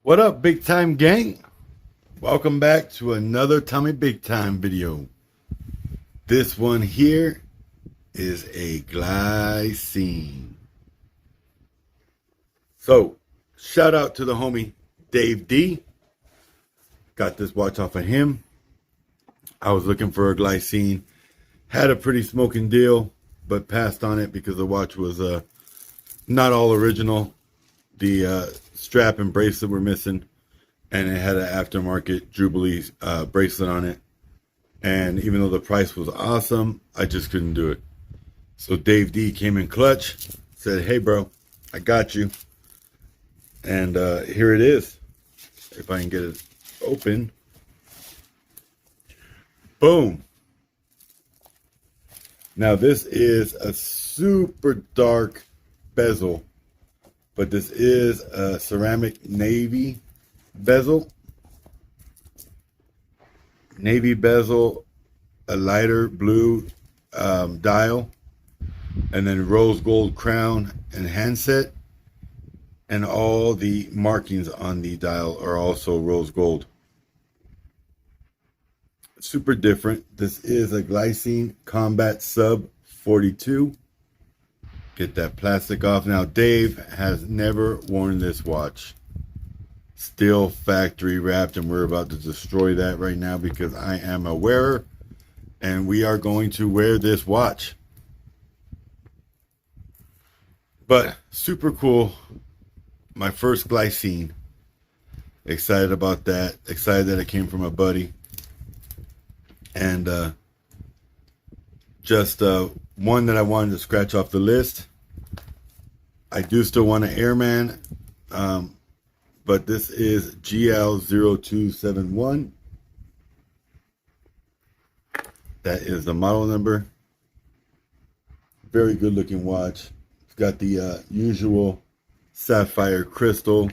What up, big time gang? Welcome back to another Tommy Big Time video. This one here is a Glycine. So, shout out to the homie Dave D. Got this watch off of him. I was looking for a Glycine. Had a pretty smoking deal, but passed on it because the watch was not all original. The strap and bracelet were missing, and it had an aftermarket Jubilee bracelet on it. And even though the price was awesome, I just couldn't do it. So Dave D came in clutch, said, "Hey bro, I got you." And here it is. If I can get it open. Boom. Now this is a super dark bezel, but this is a ceramic navy bezel. Navy bezel, a lighter blue dial, and then rose gold crown and handset. And all the markings on the dial are also rose gold. Super different. This is a Glycine Combat Sub 42. Get that plastic off. Now, Dave has never worn this watch. Still factory wrapped, and we're about to destroy that right now because I am a wearer, and we are going to wear this watch. But super cool. My first Glycine. Excited about that. Excited that it came from a buddy. And just one that I wanted to scratch off the list. I do still want an Airman, but this is GL0271. That is the model number. Very good looking watch. It's got the usual sapphire crystal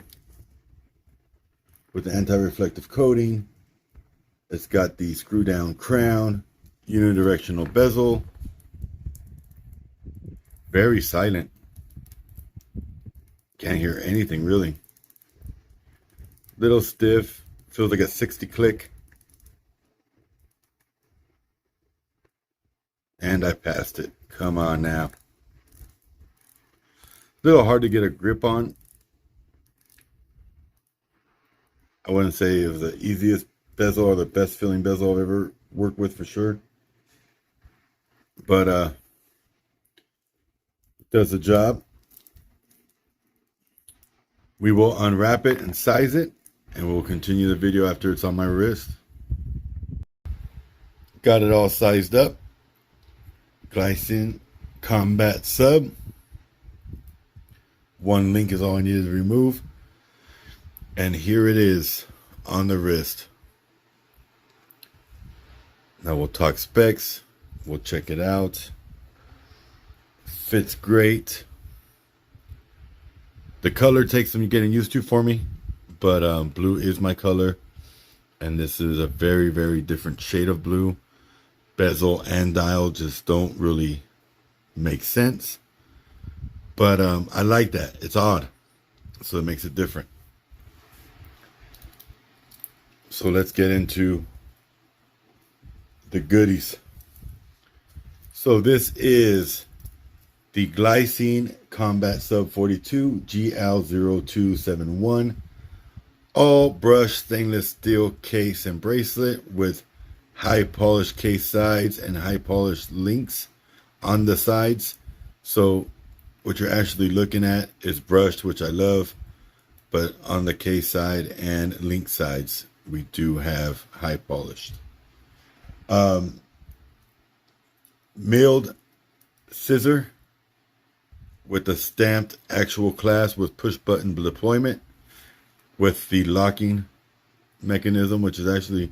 with the anti-reflective coating. It's got the screw down crown, unidirectional bezel. Very silent. Can't hear anything really. Little stiff. Feels like a 60 click. And I passed it. Come on now. Little hard to get a grip on. I wouldn't say it was the easiest bezel or the best feeling bezel I've ever worked with for sure. But does the job. We will unwrap it and size it, and we'll continue the video after it's on my wrist. Got it all sized up. Glycine Combat Sub. One link is all I needed to remove. And here it is on the wrist. Now we'll talk specs. We'll check it out. Fits great. The color takes some getting used to for me, but blue is my color, and this is a very, very different shade of blue. Bezel and dial just don't really make sense, but I like that. It's odd, so it makes it different. So let's get into the goodies. So this is the Glycine Combat Sub 42 GL0271 all brushed stainless steel case and bracelet with high polished case sides and high polished links on the sides. So what you're actually looking at is brushed, which I love, but on the case side and link sides we do have high polished. Milled scissor with the stamped actual clasp with push button deployment with the locking mechanism, which is actually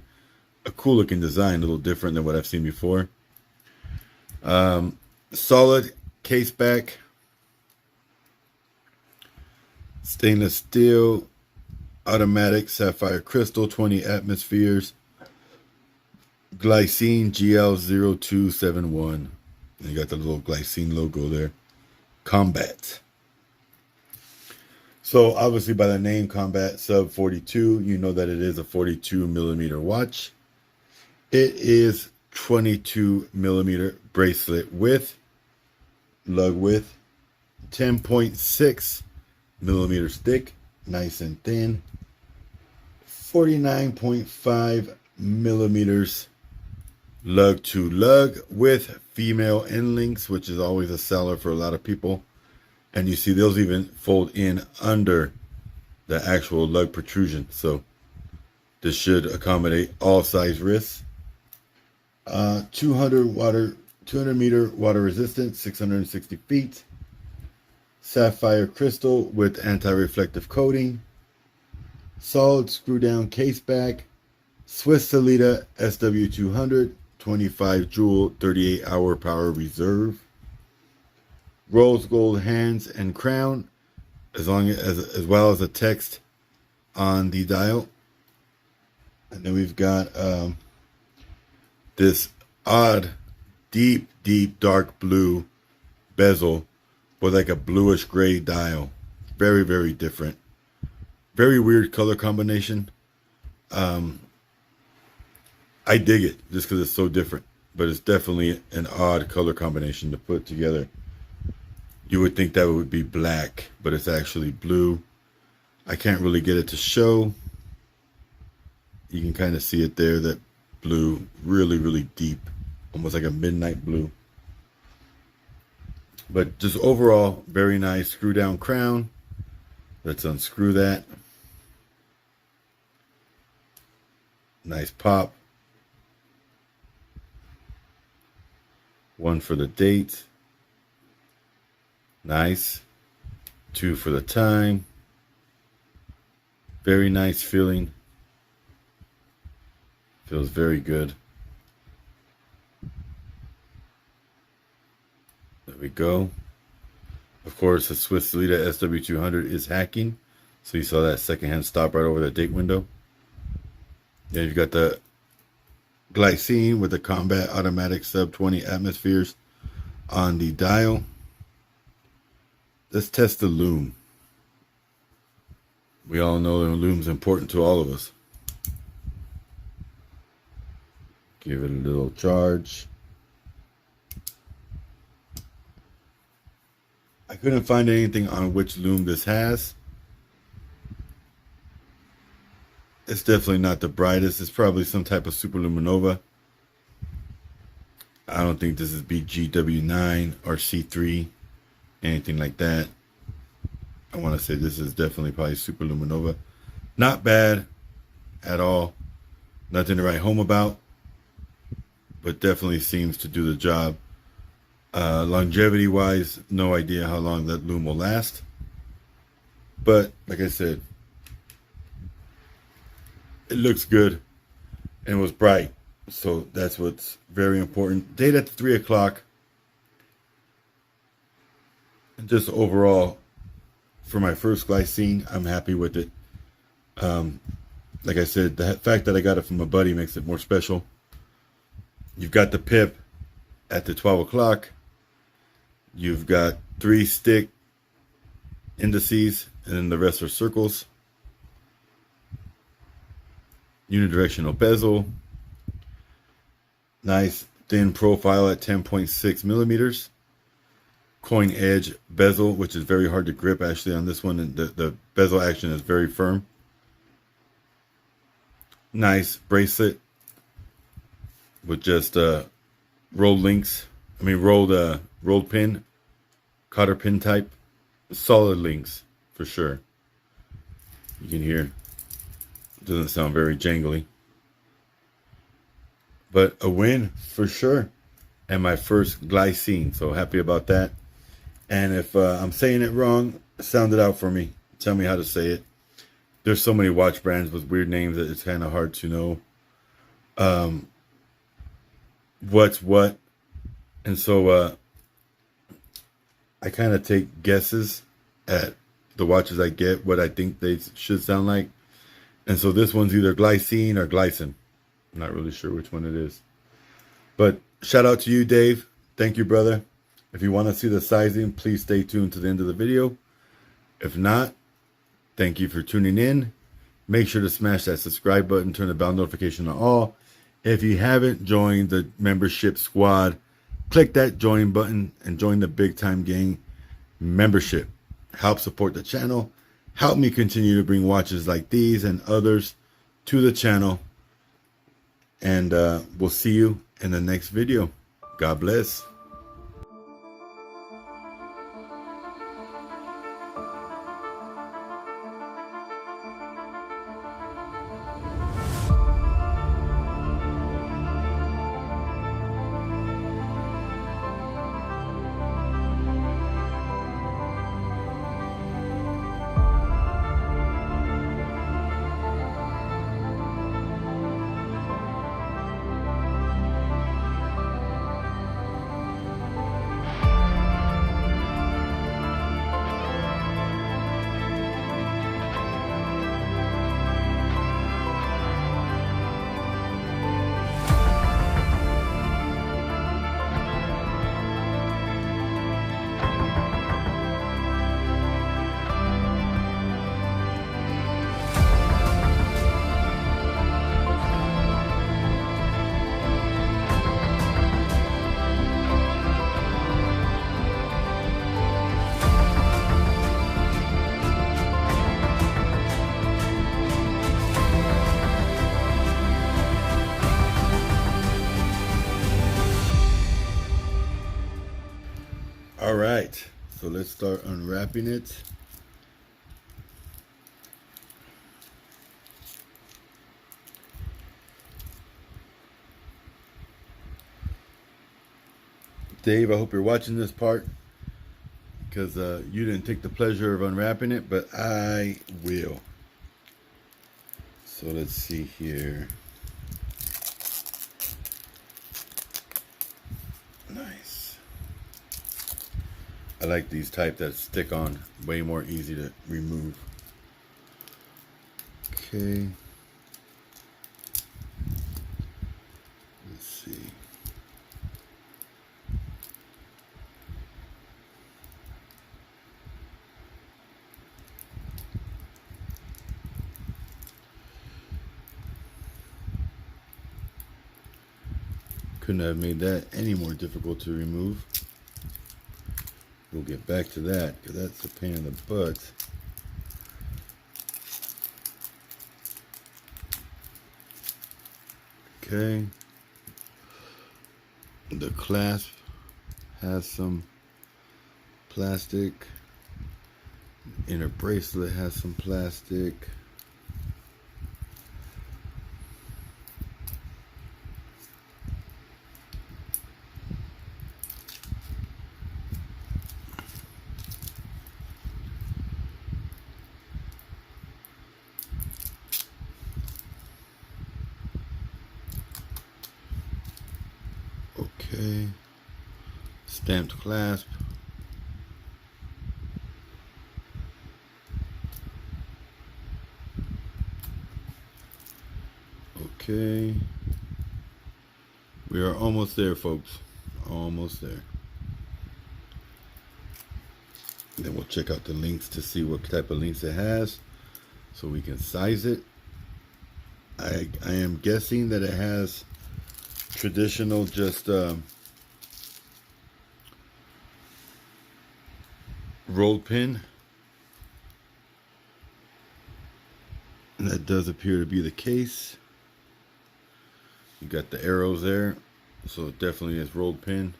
a cool looking design, a little different than what I've seen before. Solid case back, stainless steel, automatic sapphire crystal, 20 atmospheres, Glycine GL0271. And you got the little Glycine logo there. Combat. So obviously by the name Combat Sub 42, you know that it is a 42 millimeter watch. It is 22 millimeter bracelet width, lug width, 10.6 millimeters thick, nice and thin, 49.5 millimeters lug to lug with female end links, which is always a seller for a lot of people. And you see those even fold in under the actual lug protrusion. So this should accommodate all size wrists. 200 meter water resistant, 660 feet. Sapphire crystal with anti-reflective coating. Solid screw down case back. Swiss Sellita SW200, 25 joule, 38 hour power reserve. Rose gold hands and crown, as well as a text on the dial. And then we've got this odd, deep dark blue bezel with like a bluish gray dial. Very, very different. Very weird color combination. I dig it just because it's so different, but it's definitely an odd color combination to put together. You would think that would be black, but it's actually blue. I can't really get it to show. You can kind of see it there, that blue, really deep, almost like a midnight blue. But just overall, very nice screw down crown. Let's unscrew that. Nice pop. One for the date. Nice. 2 for the time. Very nice feeling. Feels very good. There we go. Of course, the Swiss Sellita SW200 is hacking. So you saw that secondhand stop right over the date window. Then you've got the Glycine with the Combat automatic sub 20 atmospheres on the dial. Let's test the loom. We all know the loom's important to all of us. Give it a little charge. I couldn't find anything on which loom this has. It's definitely not the brightest. It's probably some type of superluminova. I don't think this is BGW9 or C3, anything like that. I want to say this is definitely probably superluminova. Not bad at all. Nothing to write home about, but definitely seems to do the job. Longevity wise, no idea how long that loom will last. But like I said, it looks good and was bright. So that's what's very important. Date at 3 o'clock. And just overall, for my first Glycine, I'm happy with it. Like I said, the fact that I got it from a buddy makes it more special. You've got the pip at the 12 o'clock. You've got 3 stick indices, and then the rest are circles. Unidirectional bezel. Nice thin profile at 10.6 millimeters. Coin edge bezel, which is very hard to grip actually on this one. And the bezel action is very firm. Nice bracelet with just rolled links. Rolled pin, cotter pin type. Solid links for sure. You can hear it doesn't sound very jangly. But a win for sure. And my first Glycine. So happy about that. And if I'm saying it wrong, sound it out for me. Tell me how to say it. There's so many watch brands with weird names that it's kind of hard to know what's what. And so I kind of take guesses at the watches I get, what I think they should sound like. And so this one's either Glycine or Glycine. I'm not really sure which one it is. But shout out to you, Dave. Thank you, brother. If you want to see the sizing, please stay tuned to the end of the video. If not, Thank you for tuning in. Make sure to smash that subscribe button, turn the bell notification on all. If you haven't joined the membership squad, click that join button and join the Big Time Gang membership. Help support the channel. Help me continue to bring watches like these and others to the channel. And we'll see you in the next video. God bless. All right, so let's start unwrapping it. Dave, I hope you're watching this part because you didn't take the pleasure of unwrapping it, but I will. So let's see here. Nice. I like these type that stick on, way more easy to remove. Okay. Let's see. Couldn't have made that any more difficult to remove. We'll get back to that because that's a pain in the butt. Okay. The clasp has some plastic. Inner bracelet has some plastic. Okay, stamped clasp. Okay, we are almost there, folks. Almost there. And then we'll check out the links to see what type of links it has, so we can size it. I am guessing that it has traditional, just rolled pin, and that does appear to be the case. You got the arrows there, so it definitely is rolled pin.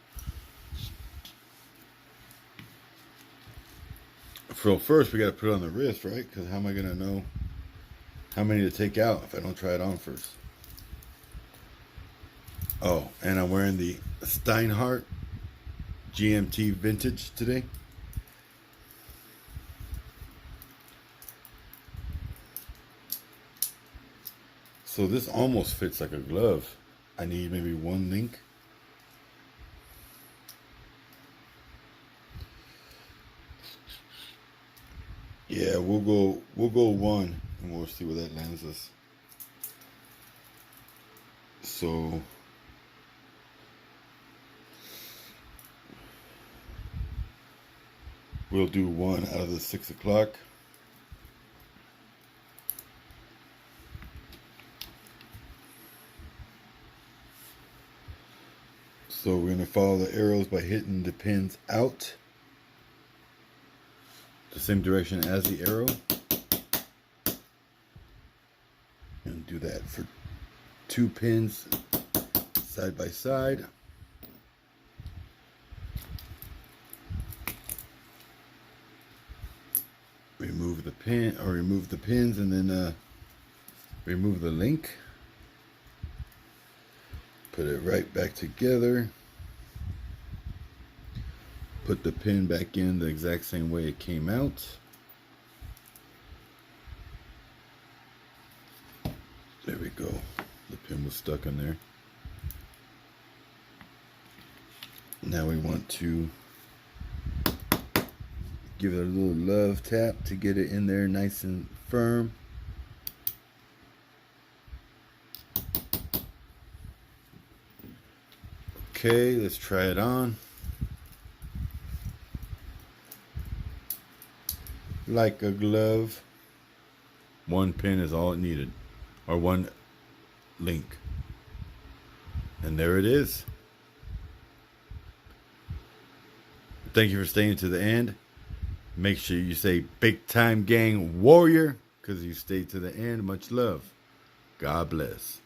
So first we got to put it on the wrist, right? Because how am I gonna know how many to take out if I don't try it on first? Oh, and I'm wearing the Steinhardt GMT Vintage today. So this almost fits like a glove. I need maybe one link. Yeah, we'll go one and we'll see where that lands us. So we'll do one out of the 6 o'clock. So we're going to follow the arrows by hitting the pins out the same direction as the arrow. And do that for 2 pins side by side. Remove the pin, or remove the pins, and then remove the link. Put it right back together. Put the pin back in the exact same way it came out. There we go. The pin was stuck in there. Now we want to give it a little love tap to get it in there nice and firm. Okay, let's try it on. Like a glove. 1 pin is all it needed, or 1 link. And there it is. Thank you for staying to the end. Make sure you say big time gang warrior, because you stayed to the end. Much love. God bless.